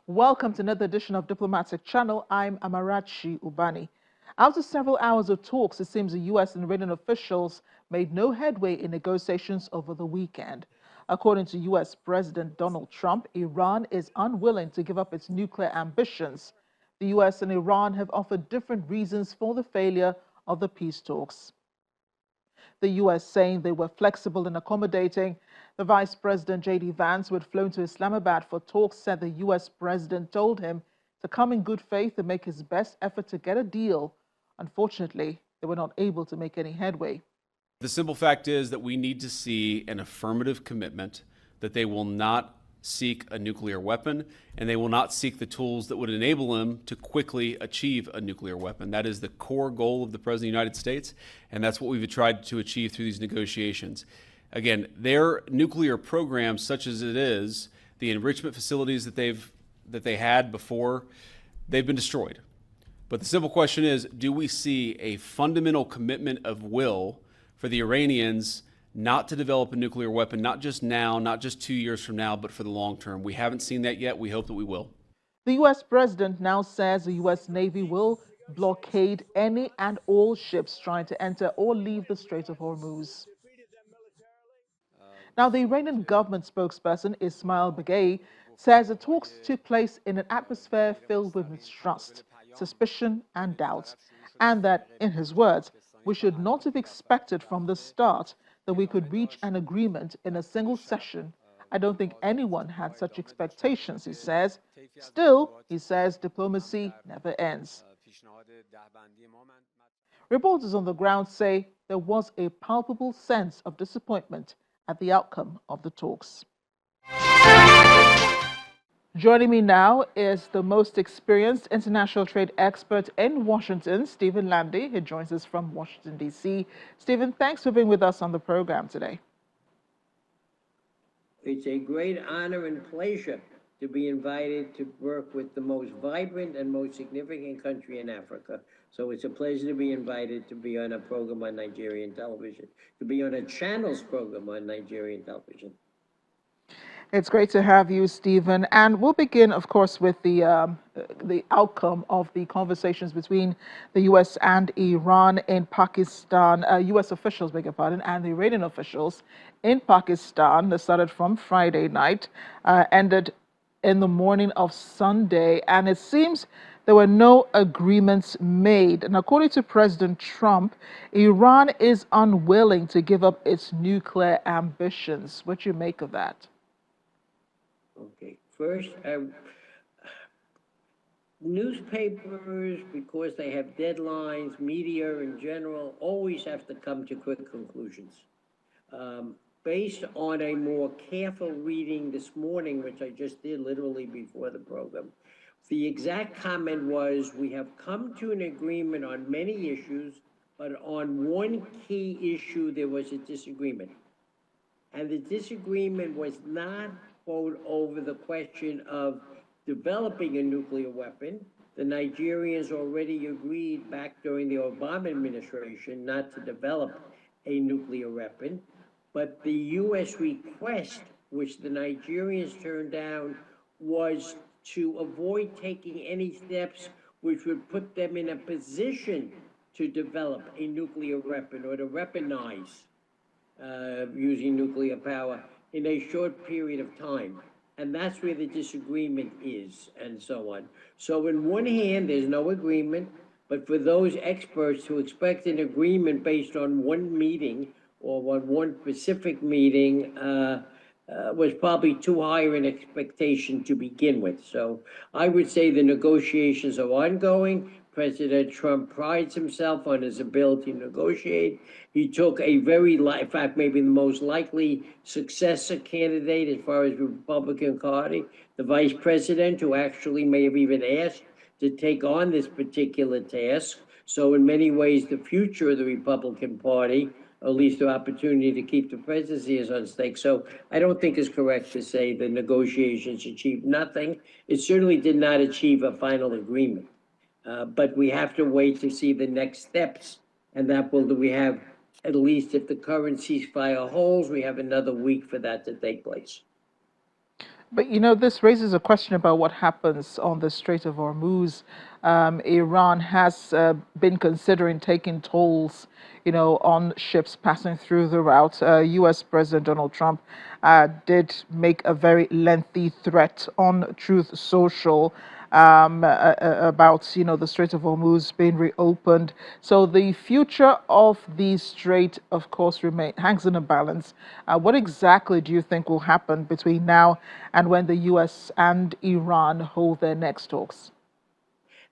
Welcome to another edition of Diplomatic Channel. I'm Amarachi Ubani. After several hours of talks, it seems the U.S. and Iranian officials made no headway in negotiations over the weekend. According to U.S. President Donald Trump, Iran is unwilling to give up its nuclear ambitions. The U.S. and Iran have offered different reasons for the failure of the peace talks. The U.S. saying they were flexible and accommodating. The Vice President J.D. Vance, who had flown to Islamabad for talks, said the U.S. President told him to come in good faith and make his best effort to get a deal. Unfortunately, they were not able to make any headway. The simple fact is that we need to see an affirmative commitment that they will not seek a nuclear weapon, and they will not seek the tools that would enable them to quickly achieve a nuclear weapon. That is the core goal of the President of the United States, and that's what we've tried to achieve through these negotiations. Again, their nuclear program, such as it is, the enrichment facilities that they had before, they've been destroyed. But the simple question is, do we see a fundamental commitment of will for the Iranians not to develop a nuclear weapon, not just now, not just 2 years from now, but for the long term? We haven't seen that yet. We hope that we will. The U.S. president now says the U.S. Navy will blockade any and all ships trying to enter or leave the Strait of Hormuz. Now, the Iranian government spokesperson, Ismail Baghei, says the talks took place in an atmosphere filled with mistrust, suspicion, and doubt, and that, in his words, we should not have expected from the start that we could reach an agreement in a single session. I don't think anyone had such expectations, he says. Still, he says, diplomacy never ends. Reporters on the ground say there was a palpable sense of disappointment at the outcome of the talks. Joining me now is the most experienced international trade expert in Washington, Stephen Landy. He joins us from Washington, D.C. Stephen, thanks for being with us on the program today. It's a great honor and pleasure to be invited to work with the most vibrant and most significant country in Africa. So it's a pleasure to be invited to be on a program on Nigerian television, to be on a channels program on Nigerian television. It's great to have you, Stephen. And we'll begin, of course, with the outcome of the conversations between the U.S. and Iran in Pakistan, U.S. officials, beg your pardon, and the Iranian officials in Pakistan that started from Friday night, ended in the morning of Sunday. And it seems there were no agreements made. And according to President Trump, Iran is unwilling to give up its nuclear ambitions. What do you make of that? Okay, first, newspapers, because they have deadlines, media in general, always have to come to quick conclusions. Based on a more careful reading this morning, which I just did literally before the program, the exact comment was, we have come to an agreement on many issues, but on one key issue, there was a disagreement. And the disagreement was not, quote, over the question of developing a nuclear weapon. The Nigerians already agreed back during the Obama administration not to develop a nuclear weapon. But the U.S. request, which the Nigerians turned down, was to avoid taking any steps which would put them in a position to develop a nuclear weapon or to weaponize using nuclear power in a short period of time. And that's where the disagreement is, and so on. So in one hand, there's no agreement, but for those experts who expect an agreement based on one meeting or one specific meeting, was probably too high an expectation to begin with. So I would say the negotiations are ongoing. President Trump prides himself on his ability to negotiate. He took a in fact, maybe the most likely successor candidate as far as the Republican Party, the vice president, who actually may have even asked to take on this particular task. So in many ways, the future of the Republican Party, or at least the opportunity to keep the presidency, is on stake. So I don't think it's correct to say the negotiations achieved nothing. It certainly did not achieve a final agreement. But we have to wait to see the next steps, and that we have, at least if the current ceasefire holds, we have another week for that to take place. But this raises a question about what happens on the Strait of Hormuz. Iran has been considering taking tolls, on ships passing through the route. U.S. President Donald Trump did make a very lengthy threat on Truth Social about the Strait of Hormuz being reopened. So the future of the strait, of course, hangs in a balance. What exactly do you think will happen between now and when the U.S. and Iran hold their next talks?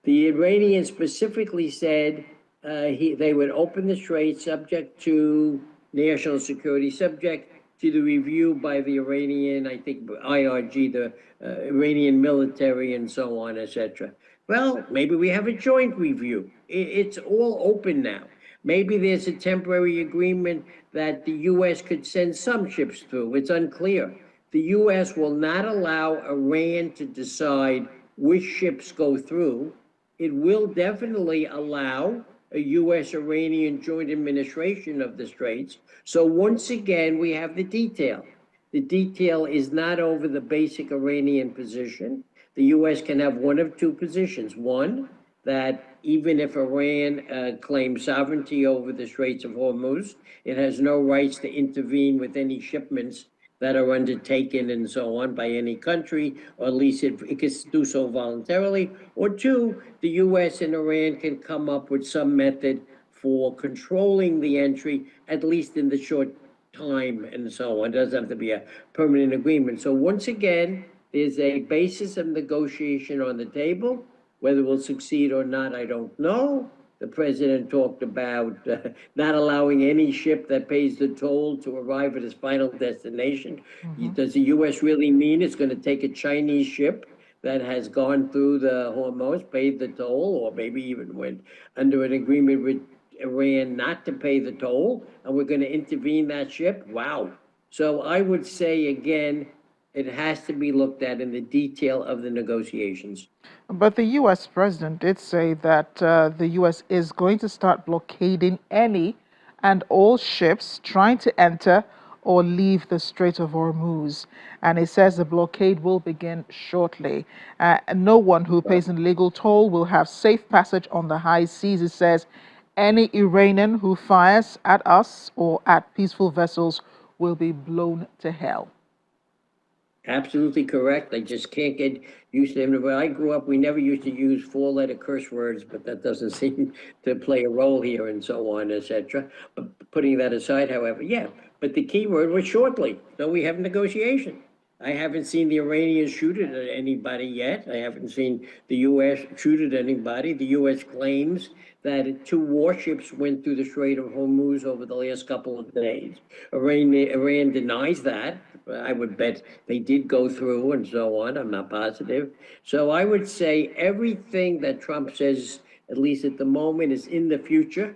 The Iranians specifically said they would open the strait subject to national security, subject to the review by the Iranian, I think, IRG, the Iranian military, and so on, etc. Well, maybe we have a joint review. It's all open now. Maybe there's a temporary agreement that the U.S. could send some ships through. It's unclear. The U.S. will not allow Iran to decide which ships go through. It will definitely allow a U.S.-Iranian joint administration of the Straits. So once again, we have the detail. The detail is not over the basic Iranian position. The U.S. can have one of two positions. One, that even if Iran claims sovereignty over the Straits of Hormuz, it has no rights to intervene with any shipments that are undertaken and so on by any country, or at least it can do so voluntarily. Or two, the U.S. and Iran can come up with some method for controlling the entry, at least in the short time and so on. It doesn't have to be a permanent agreement. So once again, there's a basis of negotiation on the table. Whether we'll succeed or not, I don't know. The president talked about not allowing any ship that pays the toll to arrive at its final destination. Does the U.S. really mean it's going to take a Chinese ship that has gone through the Hormuz, paid the toll, or maybe even went under an agreement with Iran not to pay the toll, and we're going to intervene that ship? Wow. So I would say, again, it has to be looked at in the detail of the negotiations. But the U.S. president did say that the U.S. is going to start blockading any and all ships trying to enter or leave the Strait of Hormuz. And he says the blockade will begin shortly. And no one who pays an illegal toll will have safe passage on the high seas. He says any Iranian who fires at us or at peaceful vessels will be blown to hell. Absolutely correct. I just can't get used to them. When I grew up, we never used to use four-letter curse words, but that doesn't seem to play a role here, and so on, etc. But putting that aside, however, yeah. But the key word was shortly. So we have negotiation. I haven't seen the Iranians shoot at anybody yet. I haven't seen the U.S. shoot at anybody. The U.S. claims that two warships went through the Strait of Hormuz over the last couple of days. Iran denies that. I would bet they did go through and so on. I'm not positive. So I would say everything that Trump says, at least at the moment, is in the future.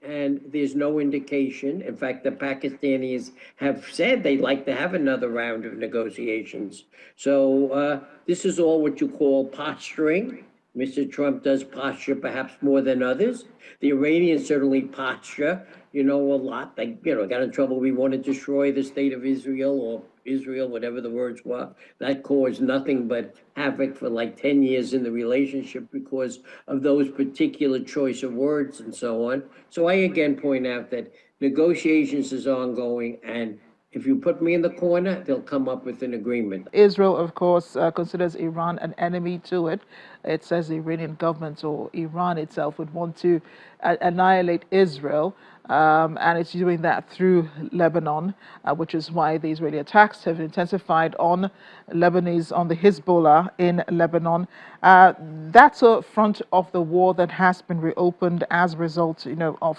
And there's no indication. In fact, the Pakistanis have said they'd like to have another round of negotiations. So this is all what you call posturing. Mr. Trump does posture perhaps more than others. The Iranians certainly posture, a lot. They, got in trouble. We want to destroy the state of Israel, or Israel, whatever the words were. That caused nothing but havoc for like 10 years in the relationship because of those particular choice of words and so on. So I again point out that negotiations is ongoing, and if you put me in the corner, they'll come up with an agreement. Israel, of course, considers Iran an enemy to it. It says the Iranian government or Iran itself would want to annihilate Israel, and it's doing that through Lebanon, which is why the Israeli attacks have intensified on Lebanese, on the Hezbollah in Lebanon. That's a front of the war that has been reopened as a result, of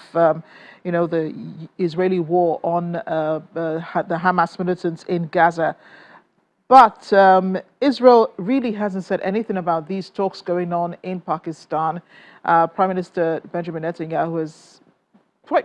the Israeli war on the Hamas militants in Gaza. But Israel really hasn't said anything about these talks going on in Pakistan. Prime Minister Benjamin Netanyahu has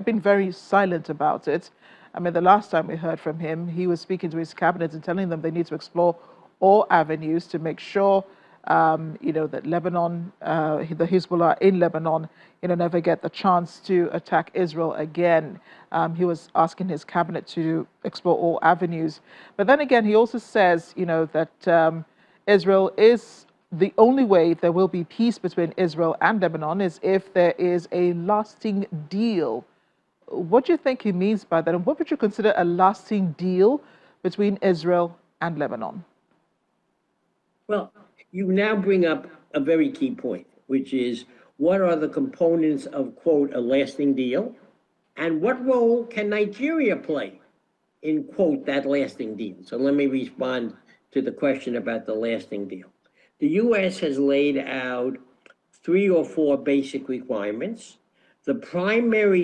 been very silent about it. I mean, the last time we heard from him, he was speaking to his cabinet and telling them they need to explore all avenues to make sure that Lebanon, the Hezbollah in Lebanon, never get the chance to attack Israel again. He was asking his cabinet to explore all avenues. But then again, he also says, that Israel is the only way there will be peace between Israel and Lebanon is if there is a lasting deal. What do you think he means by that? And what would you consider a lasting deal between Israel and Lebanon? Well, you now bring up a very key point, which is what are the components of, quote, a lasting deal? And what role can Nigeria play in, quote, that lasting deal? So let me respond to the question about the lasting deal. The U.S. has laid out 3 or 4 basic requirements. The primary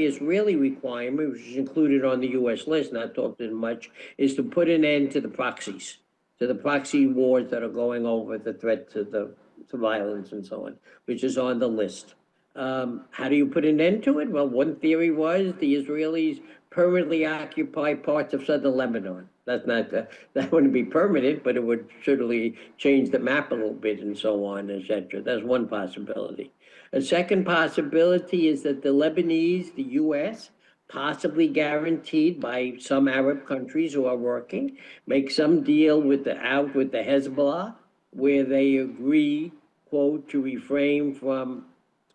Israeli requirement, which is included on the U.S. list, not talked as much, is to put an end to the proxies, to the proxy wars that are going over the threat to violence and so on, which is on the list. How do you put an end to it? Well, one theory was the Israelis permanently occupy parts of southern Lebanon. That's not that wouldn't be permanent, but it would certainly change the map a little bit and so on, etc. That's one possibility. A second possibility is that the Lebanese, the U.S., possibly guaranteed by some Arab countries who are working, make some deal with the Hezbollah, where they agree, quote, to refrain from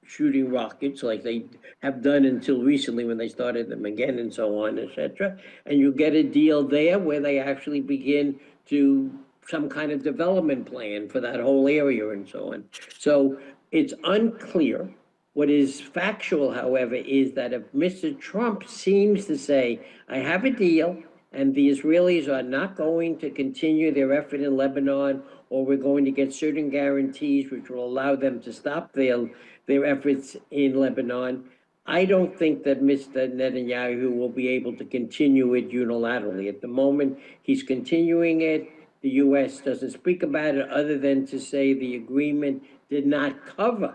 shooting rockets like they have done until recently when they started them again and so on, etc. And you get a deal there where they actually begin to some kind of development plan for that whole area and so on. So it's unclear. What is factual, however, is that if Mr. Trump seems to say, I have a deal and the Israelis are not going to continue their effort in Lebanon, or we're going to get certain guarantees which will allow them to stop their efforts in Lebanon, I don't think that Mr. Netanyahu will be able to continue it unilaterally. At the moment, he's continuing it. The U.S. doesn't speak about it other than to say the agreement did not cover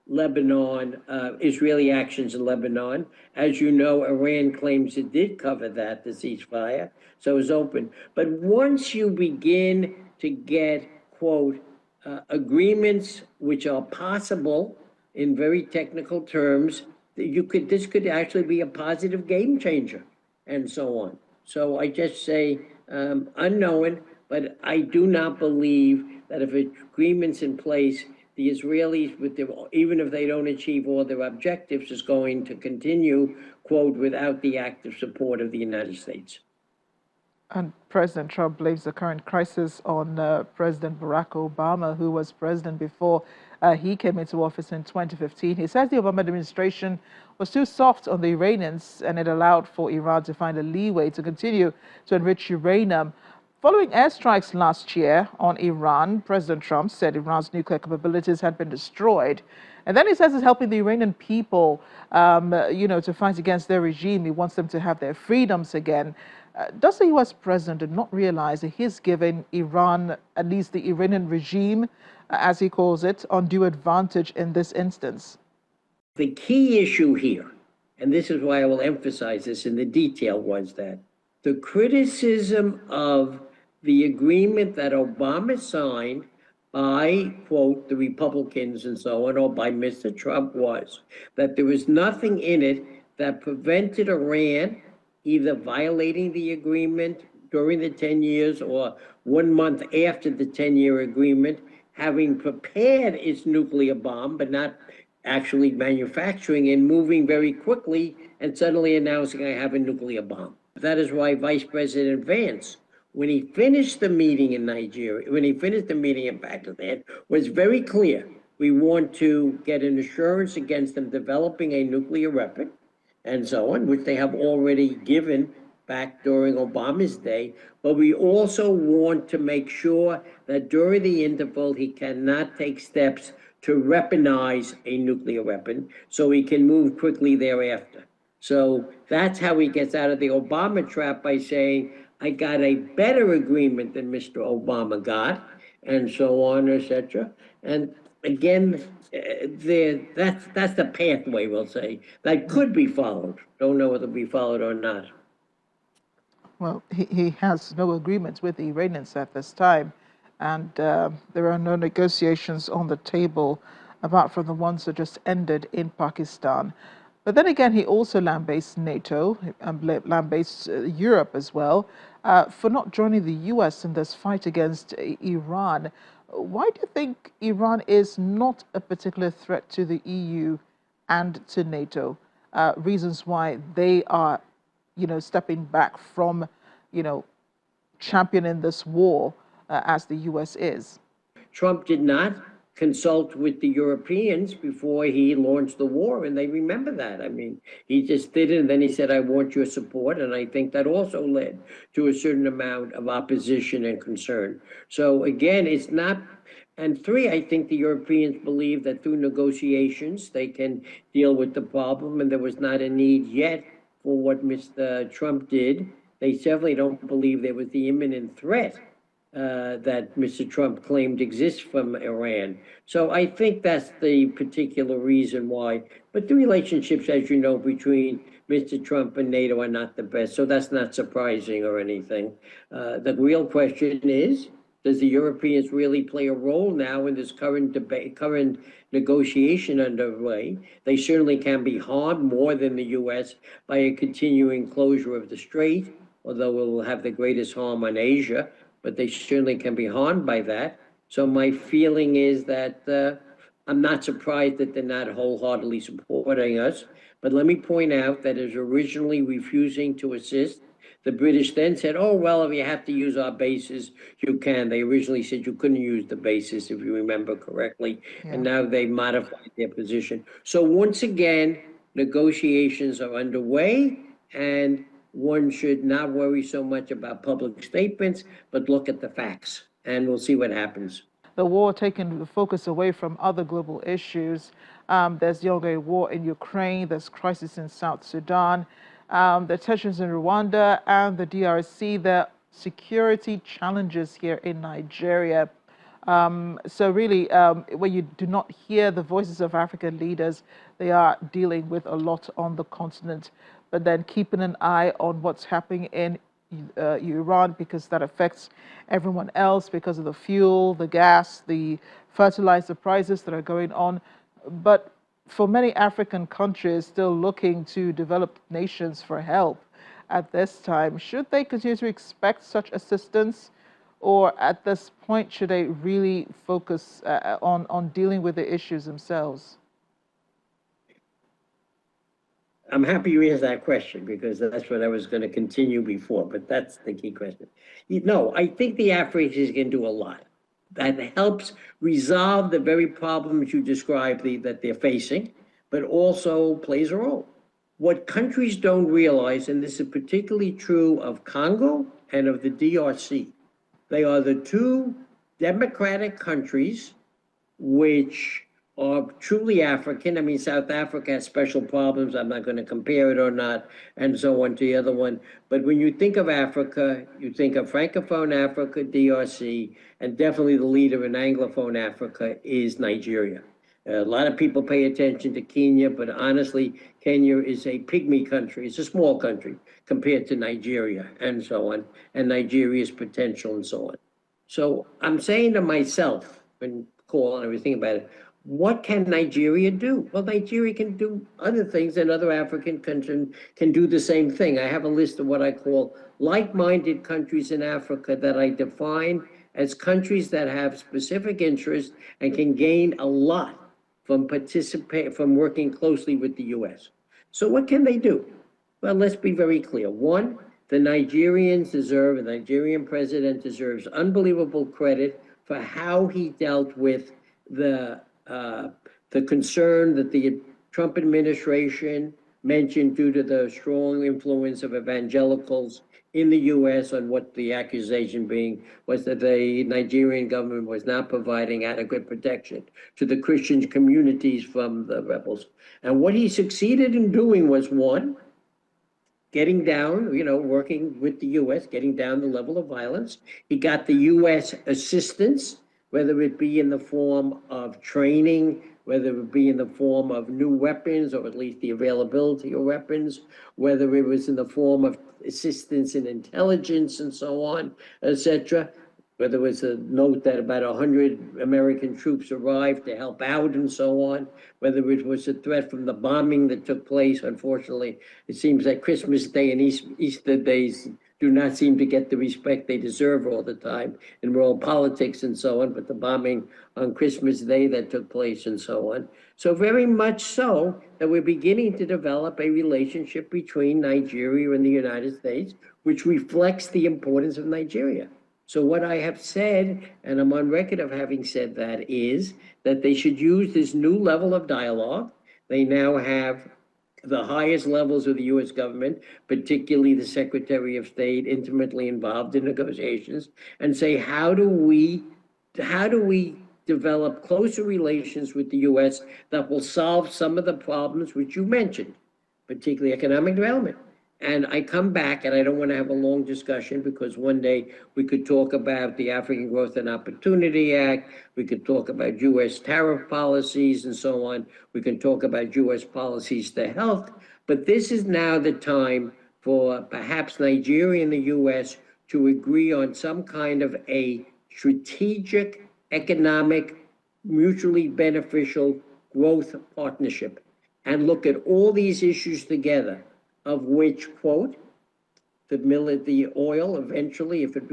Lebanon, Israeli actions in Lebanon. As you know, Iran claims it did cover that, the ceasefire, so it's open. But once you begin to get, quote, agreements which are possible in very technical terms, this could actually be a positive game changer and so on. So I just say unknown, but I do not believe that if agreement's in place, the Israelis, even if they don't achieve all their objectives, is going to continue, quote, without the active support of the United States. And President Trump blames the current crisis on President Barack Obama, who was president before he came into office in 2015. He says the Obama administration was too soft on the Iranians and it allowed for Iran to find a leeway to continue to enrich uranium. Following airstrikes last year on Iran, President Trump said Iran's nuclear capabilities had been destroyed. And then he says he's helping the Iranian people, to fight against their regime. He wants them to have their freedoms again. Does the U.S. president not realize that he's giving Iran, at least the Iranian regime, as he calls it, undue advantage in this instance? The key issue here, and this is why I will emphasize this in the detail, was that the criticism of the agreement that Obama signed by, quote, the Republicans and so on, or by Mr. Trump, was that there was nothing in it that prevented Iran either violating the agreement during the 10 years or 1 month after the 10-year agreement, having prepared its nuclear bomb, but not actually manufacturing and moving very quickly and suddenly announcing, I have a nuclear bomb. That is why Vice President Vance, when he finished the meeting in Nigeria, when he finished the meeting in Pakistan, was very clear. We want to get an assurance against them developing a nuclear weapon and so on, which they have already given back during Obama's day. But we also want to make sure that during the interval, he cannot take steps to weaponize a nuclear weapon so he can move quickly thereafter. So that's how he gets out of the Obama trap, by saying, I got a better agreement than Mr. Obama got, and so on, etc. And again, that's the pathway, we'll say, that could be followed. Don't know whether it'll be followed or not. Well, he has no agreements with the Iranians at this time. and there are no negotiations on the table apart from the ones that just ended in Pakistan. But then again, he also lambastes NATO and lambastes Europe as well for not joining the US in this fight against Iran. Why do you think Iran is not a particular threat to the EU and to NATO? Reasons why they are, stepping back from, championing this war as the US is. Trump did not consult with the Europeans before he launched the war, and they remember that. I mean, he just did it, and then he said, I want your support, and I think that also led to a certain amount of opposition and concern. So again, it's not, and three, I think the Europeans believe that through negotiations, they can deal with the problem, and there was not a need yet for what Mr. Trump did. They certainly don't believe there was the imminent threat that Mr. Trump claimed exists from Iran. So I think that's the particular reason why. But the relationships, as you know, between Mr. Trump and NATO are not the best. So that's not surprising or anything. The real question is, does the Europeans really play a role now in this current debate, current negotiation underway? They certainly can be harmed more than the U.S. by a continuing closure of the strait, although it will have the greatest harm on Asia, but they certainly can be harmed by that. So my feeling is that I'm not surprised that they're not wholeheartedly supporting us. But let me point out that as originally refusing to assist, the British then said, oh, well, if you have to use our bases, you can. They originally said you couldn't use the bases, if you remember correctly. Yeah. And now they modified their position. So once again, negotiations are underway, and one should not worry so much about public statements, but look at the facts, and we'll see what happens. The war taking the focus away from other global issues. There's the ongoing war in Ukraine, there's crisis in South Sudan, the tensions in Rwanda and the DRC, the security challenges here in Nigeria. So really, when you do not hear the voices of African leaders, they are dealing with a lot on the continent, but then keeping an eye on what's happening in Iran, because that affects everyone else because of the fuel, the gas, the fertilizer prices that are going on. But for many African countries still looking to developed nations for help at this time, should they continue to expect such assistance? Or at this point, should they really focus on dealing with the issues themselves? I'm happy you asked that question, because that's what I was going to continue before, but that's the key question. No, I think the Africans can do a lot that helps resolve the very problems you described that they're facing, but also plays a role. What countries don't realize, and this is particularly true of Congo and of the DRC, they are the two democratic countries which are truly African. I mean, South Africa has special problems. I'm not going to compare it or not, and so on to the other one. But when you think of Africa, you think of Francophone Africa, DRC, and definitely the leader in Anglophone Africa is Nigeria. A lot of people pay attention to Kenya, but honestly, Kenya is a pygmy country. It's a small country compared to Nigeria and so on, and Nigeria's potential and so on. So I'm saying to myself, when Cole and everything about it, what can Nigeria do? Well, Nigeria can do other things, and other African countries can do the same thing. I have a list of what I call like-minded countries in Africa that I define as countries that have specific interests and can gain a lot from working closely with the U.S. So what can they do? Well, let's be very clear. One, the Nigerian president deserves unbelievable credit for how he dealt with the concern that the Trump administration mentioned due to the strong influence of evangelicals in the U.S. on what the accusation being was that the Nigerian government was not providing adequate protection to the Christian communities from the rebels. And what he succeeded in doing was, one, getting down, working with the U.S., getting down the level of violence. He got the U.S. assistance, whether it be in the form of training, whether it be in the form of new weapons, or at least the availability of weapons, whether it was in the form of assistance in intelligence and so on, etc. where there was a note that about 100 American troops arrived to help out and so on, whether it was a threat from the bombing that took place. Unfortunately, it seems that Christmas Day and Easter days do not seem to get the respect they deserve all the time in world politics and so on, but the bombing on Christmas Day that took place and so on. So very much so that we're beginning to develop a relationship between Nigeria and the United States, which reflects the importance of Nigeria. So what I have said, and I'm on record of having said that, is that they should use this new level of dialogue. They now have the highest levels of the U.S. government, particularly the Secretary of State, intimately involved in negotiations, and say, how do we develop closer relations with the U.S. that will solve some of the problems which you mentioned, particularly economic development? And I come back, and I don't want to have a long discussion because one day we could talk about the African Growth and Opportunity Act. We could talk about U.S. tariff policies and so on. We can talk about U.S. policies to health. But this is now the time for perhaps Nigeria and the U.S. to agree on some kind of a strategic, economic, mutually beneficial growth partnership and look at all these issues together, of which, quote, the oil eventually, if it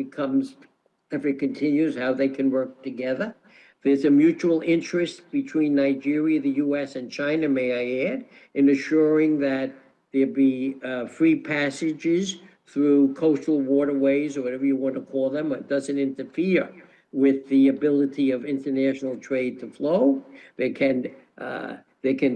continues, how they can work together. There's a mutual interest between Nigeria, the U.S., and China, may I add, in assuring that there be free passages through coastal waterways, or whatever you want to call them. It doesn't interfere with the ability of international trade to flow. There can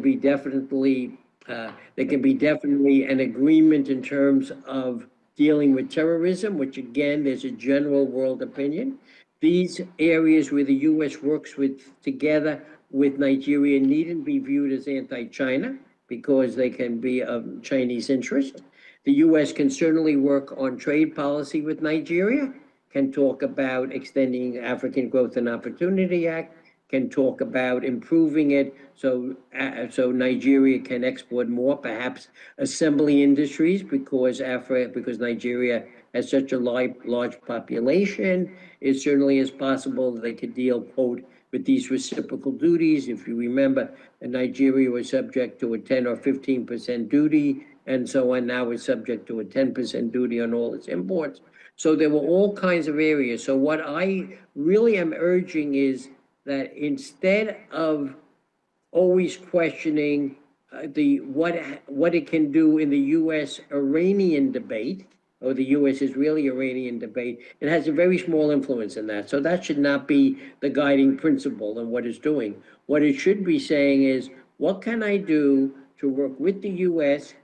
be definitely an agreement in terms of dealing with terrorism, which again, there's a general world opinion. These areas where the U.S. works together with Nigeria needn't be viewed as anti-China because they can be of Chinese interest. The U.S. can certainly work on trade policy with Nigeria, can talk about extending African Growth and Opportunity Act, can talk about improving it so Nigeria can export more, perhaps assembly industries, because Nigeria has such a large population. It certainly is possible that they could deal, quote, with these reciprocal duties. If you remember, Nigeria was subject to a 10 or 15% duty, and so on. Now it's subject to a 10% duty on all its imports. So there were all kinds of areas. So what I really am urging is that instead of always questioning what it can do in the U.S.-Iranian debate, or the U.S.-Israeli-Iranian debate, it has a very small influence in that. So that should not be the guiding principle in what it's doing. What it should be saying is, what can I do to work with the U.S.?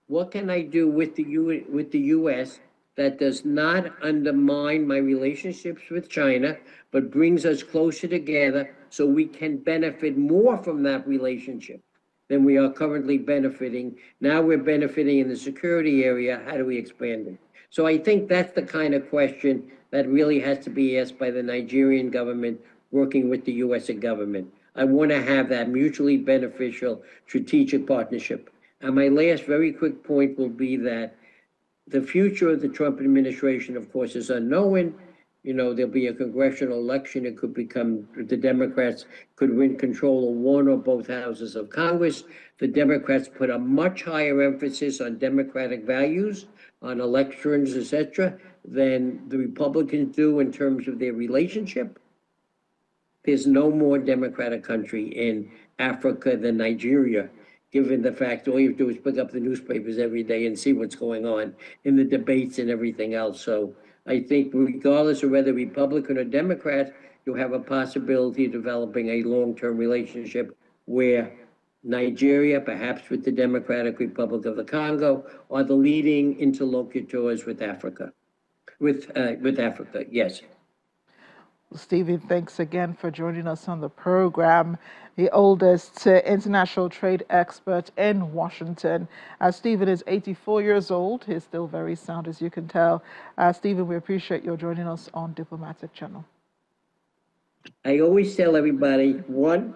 What can I do with the U.S. that does not undermine my relationships with China, but brings us closer together so we can benefit more from that relationship than we are currently benefiting? Now we're benefiting in the security area. How do we expand it? So I think that's the kind of question that really has to be asked by the Nigerian government working with the U.S. government. I want to have that mutually beneficial strategic partnership. And my last very quick point will be that the future of the Trump administration, of course, is unknown. You know, there'll be a congressional election. It could become, the Democrats could win control of one or both houses of Congress. The Democrats put a much higher emphasis on democratic values, on elections, etc., than the Republicans do in terms of their relationship. There's no more democratic country in Africa than Nigeria, given the fact all you have to do is pick up the newspapers every day and see what's going on in the debates and everything else. So I think regardless of whether Republican or Democrat, you have a possibility of developing a long-term relationship where Nigeria, perhaps with the Democratic Republic of the Congo, are the leading interlocutors with Africa. With Africa, yes. Stephen, thanks again for joining us on the program, the oldest international trade expert in Washington. Stephen is 84 years old. He's still very sound, as you can tell. Stephen, we appreciate your joining us on Diplomatic Channel. I always tell everybody, one,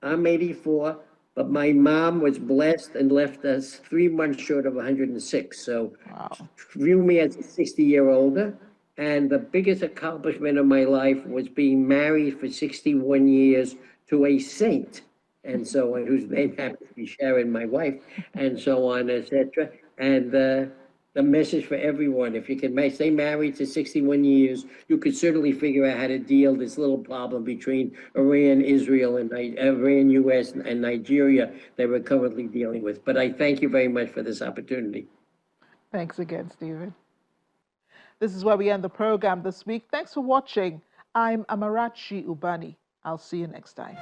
I'm 84, but my mom was blessed and left us 3 months short of 106. So wow. View me as a 60-year-older. And the biggest accomplishment of my life was being married for 61 years to a saint, and so on, whose name happens to be Sharon, my wife, and so on, etc. And the message for everyone, if you can stay married to 61 years, you could certainly figure out how to deal this little problem between Iran, Israel, and Iran, US, and Nigeria that we're currently dealing with. But I thank you very much for this opportunity. Thanks again, Stephen. This is where we end the program this week. Thanks for watching. I'm Amarachi Ubani. I'll see you next time.